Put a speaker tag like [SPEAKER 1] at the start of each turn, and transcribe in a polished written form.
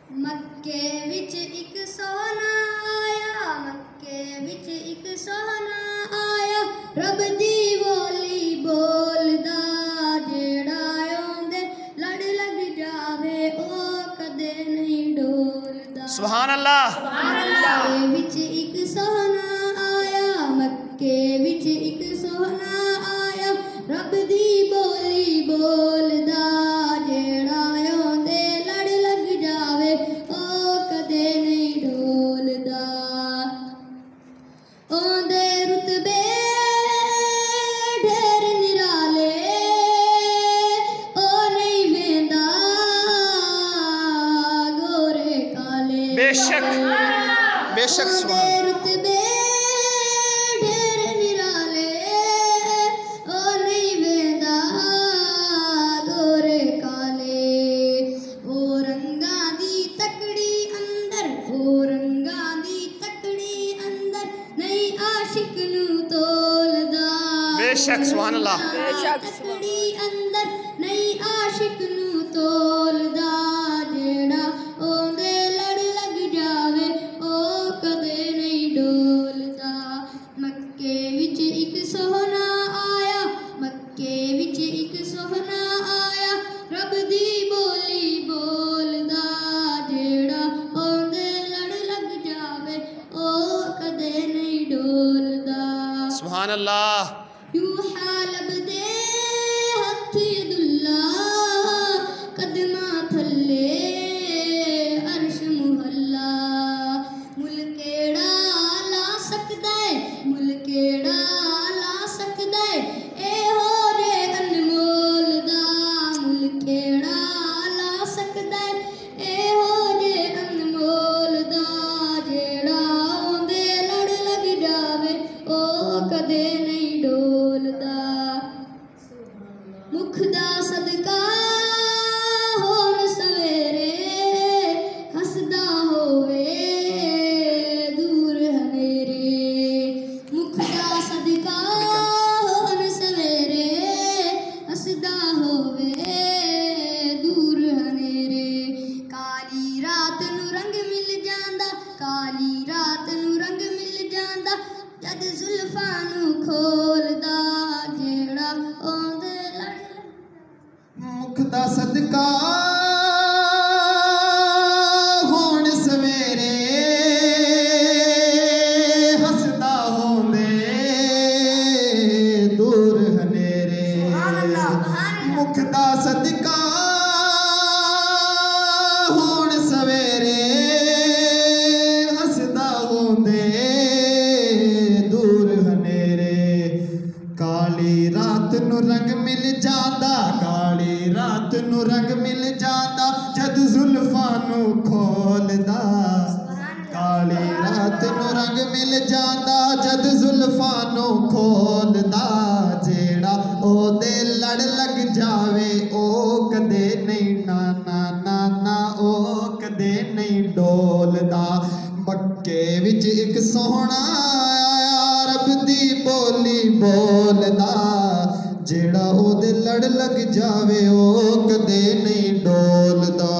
[SPEAKER 1] मक्के विच इक सोहना आया, मक्के विच इक सोहना आया, रब दी बोली बोलदा, जेड़ा आंदे लड़ लग जावे ओ कदे नहीं डोलदा।
[SPEAKER 2] सुभान अल्लाह।
[SPEAKER 1] मक्के विच इक सोहना आया, मक्के विच इक सोहना आया, रब दी बोली बोलदा, जेड़ा आंदे लड़ लग जावे ओ कदे नहीं डोलदा। ओंदे रुतबे ढेर निराले, ओ नहीं वेंदा गोरे काले।
[SPEAKER 2] बेशक बेशक सुभान।
[SPEAKER 1] रुतबे ढेर निराले, ओ नहीं वेंदा गोरे काले। ओ रंगा दी तकड़ी अंदर, ओ रंगा दी तकड़ी अंदर, नहीं आशिक नू तोलदा।
[SPEAKER 2] बेशक सुभान अल्लाह।
[SPEAKER 1] तकड़ी अंदर नहीं आशिक नू तोलदा, जेड़ा ओंदे लड़ लग जावे ओ कदे नहीं डोलदा। मक्के विच इक सोहना आया, मक्के विच इक सोहना आया, रब दी बोली बोलदा, जेड़ा ओंदे लड़ लग जावे ओ कदे नहीं डोलदा।
[SPEAKER 2] सुभान अल्लाह।
[SPEAKER 1] यूहा लभदे हथ दुल्ला, कदमा थल्ले अर्श मुहल्ला। मुल केड़ा ला सकदा है, मुल केड़ा ला सकदा है, ए हो रे अनमोल दा। मुल केड़ा ला सकदा है, ए हो रे अनमोल दा, जेड़ा ओंदे लड़ लग जावे ओ कदे नहीं डोलदा। मुख दा सदका होन सवेरे, हसदा होवे दूर हनेरे। मुख दा सदका होन सवेरे, हसदा होवे दूर हनेरे। काली रात नू रंग मिल जांदा, काली रात नू रंग मिल जांदा, जद जुल्फां नू खोलदा, जेड़ा ओंदे लड़।
[SPEAKER 3] मुख दा सदका होण सवेरे, हसदा होंदे दूर हनेरे। मुख दा सदका होण सवेरे, हसदा होंदे दूर हनेरे। काली रात नू रंग मिल जांदा, काली रात नू रंग मिल जांदा, जद जुल्फां नू खोलदा। काली रात नू रंग मिल जांदा, जद जुल्फां नू खोलदा, जेड़ा ओदे लड़ लग जावे ओ कदे नहीं ना ना ना ना ओ कदे नहीं डोलदा। मक्के विच इक सोहना आया, रब दी बोली बोलदा, जेड़ा ओदे लड़ लग जावे ओ कदे नहीं डोलदा।